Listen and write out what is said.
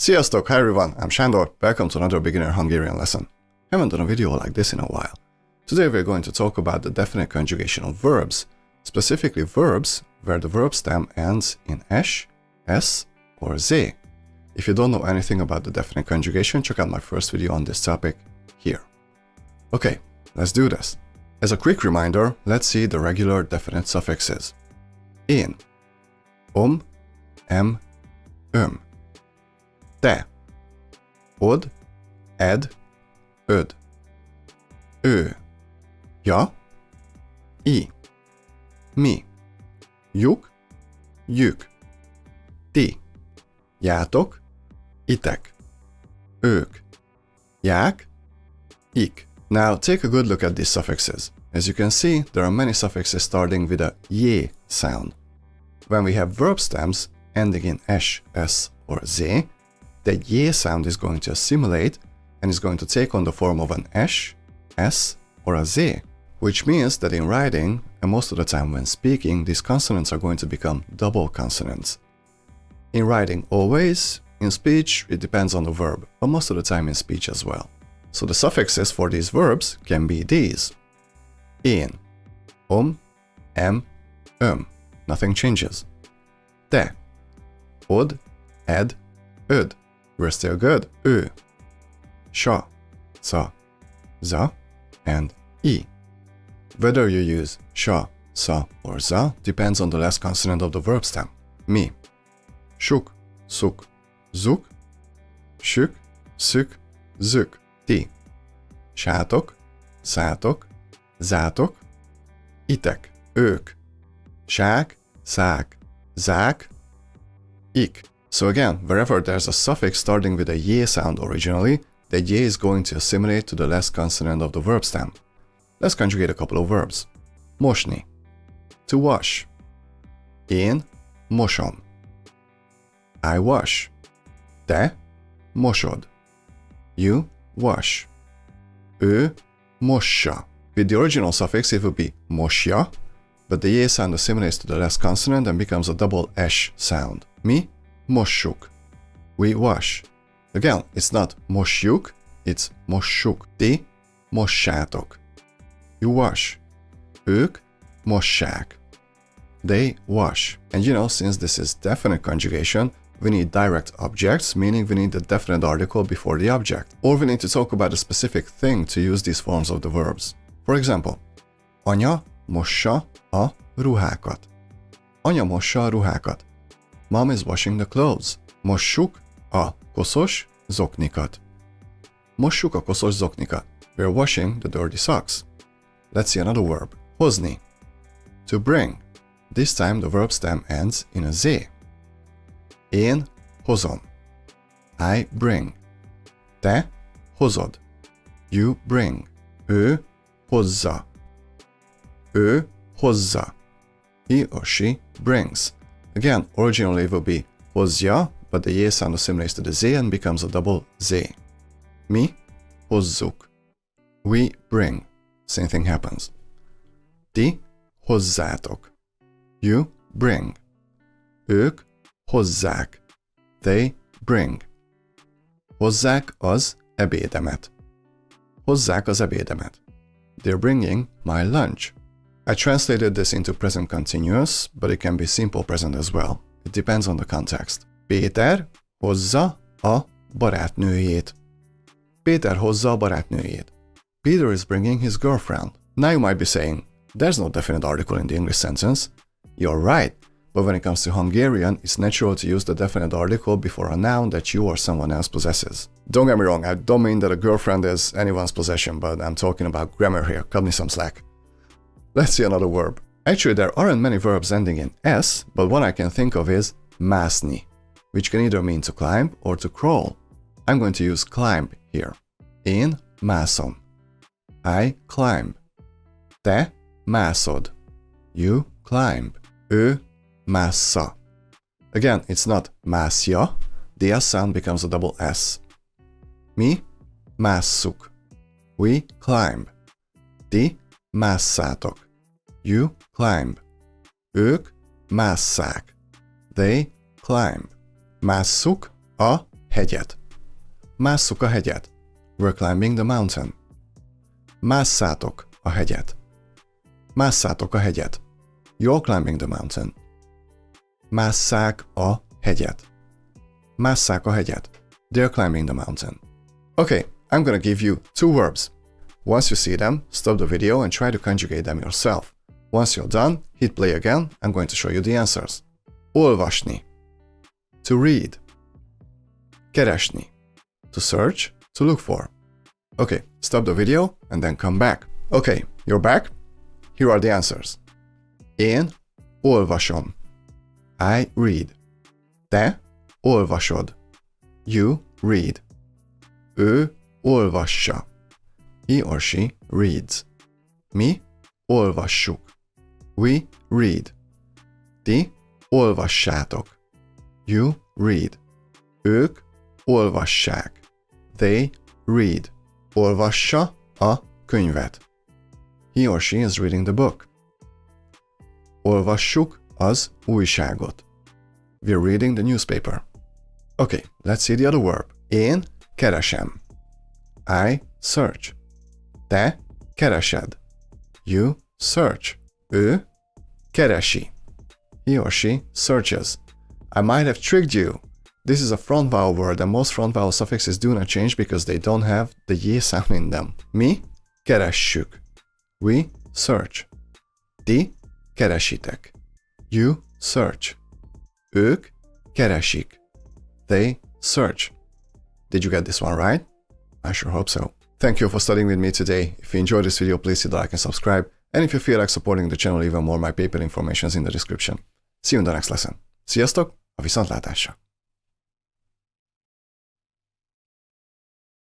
Sziasztok! Hi everyone, I'm Sándor. Welcome to another beginner Hungarian lesson. Haven't done a video like this in a while. Today we're going to talk about the definite conjugation of verbs, specifically verbs where the verb stem ends in S, S, or Z. If you don't know anything about the definite conjugation, check out my first video on this topic here. Okay, let's do this. As a quick reminder, let's see the regular definite suffixes. Én, em, te, od, ed, öd, ő, ja, i, mi, juk, jük, ti, játok, itek, ők, ják, ik. Now take a good look at these suffixes. As you can see, there are many suffixes starting with a y sound. When we have verb stems ending in s, or z, the y sound is going to assimilate and is going to take on the form of an s, or a z, which means that in writing, and most of the time when speaking, these consonants are going to become double consonants. In writing always, in speech it depends on the verb, but most of the time in speech as well. So the suffixes for these verbs can be these. Én, em, nothing changes. Te, od, ed, öd, we're still good. Ő, sa, sa, za, and i. Whether you use sa, sa, or za depends on the last consonant of the verb stem. Mi, suk, suk, zuk, sük, szük, zük. Ti, sátok, szátok, zátok, itek, ők, sák, szák, zák, ik. So again, wherever there's a suffix starting with a y sound originally, the y is going to assimilate to the last consonant of the verb stem. Let's conjugate a couple of verbs. Mosni, to wash. Én mosom. I wash. Te mosod. You wash. Ő mossa. With the original suffix it would be mosja, but the y sound assimilates to the last consonant and becomes a double s sound. Mi mossuk. We wash. Again, it's not mosjuk, it's mossuk. Ti mossátok. You wash. Ők mossák. They wash. And you know, since this is definite conjugation, we need direct objects, meaning we need the definite article before the object. Or we need to talk about a specific thing to use these forms of the verbs. For example, anya mossa a ruhákat. Anya mossa a ruhákat. Mom is washing the clothes. Mossuk a koszos zoknikat. Mossuk a koszos zoknikat. We're washing the dirty socks. Let's see another verb. Hozni. To bring. This time the verb stem ends in a z. Én hozom. I bring. Te hozod. You bring. Ő hozza. Ő hozza. He or she brings. Again, originally it will be hozja, but the y sound assimilates to the z and becomes a double z. Mi hozzuk. We bring. Same thing happens. Ti hozzátok. You bring. Ők hozzák. They bring. Hozzák az ebédemet. Hozzák az ebédemet. They're bringing my lunch. I translated this into present continuous, but it can be simple present as well. It depends on the context. Péter hozza a barátnőjét. Péter hozza a barátnőjét. Peter is bringing his girlfriend. Now you might be saying, there's no definite article in the English sentence. You're right. But when it comes to Hungarian, it's natural to use the definite article before a noun that you or someone else possesses. Don't get me wrong, I don't mean that a girlfriend is anyone's possession, but I'm talking about grammar here. Cut me some slack. Let's see another verb. Actually, there aren't many verbs ending in s, but one I can think of is mászni, which can either mean to climb or to crawl. I'm going to use climb here. Én mászom. I climb. Te mászod. You climb. Ő massa. Again, it's not mászja. The s sound becomes a double s. Mi másszuk. We climb. Ti másszátok. You climb. Ők másszák. They climb. Másszuk a hegyet. Másszuk a hegyet. We're climbing the mountain. Másszátok a hegyet. Másszátok a hegyet. You're climbing the mountain. Másszák a hegyet. Másszák a hegyet. They're climbing the mountain. Okay, I'm gonna give you 2 verbs. Once you see them, stop the video and try to conjugate them yourself. Once you're done, hit play again. I'm going to show you the answers. Olvasni. To read. Keresni. To search, to look for. Okay, stop the video and then come back. Okay, you're back. Here are the answers. Én olvasom. I read. Te olvasod. You read. Ő olvassa. He or she reads. Mi olvassuk. We read. Ti olvassátok. You read. Ők olvassák. They read. Olvassa a könyvet. He or she is reading the book. Olvassuk az újságot. We're reading the newspaper. Okay, let's see the other verb. Én keresem. I search. Te keresed. You search. Ő keresi. He or she searches. I might have tricked you. This is a front vowel word and most front vowel suffixes do not change because they don't have the y sound in them. Mi keressük. We search. Ti keresitek. You search. Ők keresik. They search. Did you get this one right? I sure hope so. Thank you for studying with me today. If you enjoyed this video, please hit like and subscribe. And if you feel like supporting the channel even more, my PayPal information is in the description. See you in the next lesson. Sziasztok, a viszontlátásra!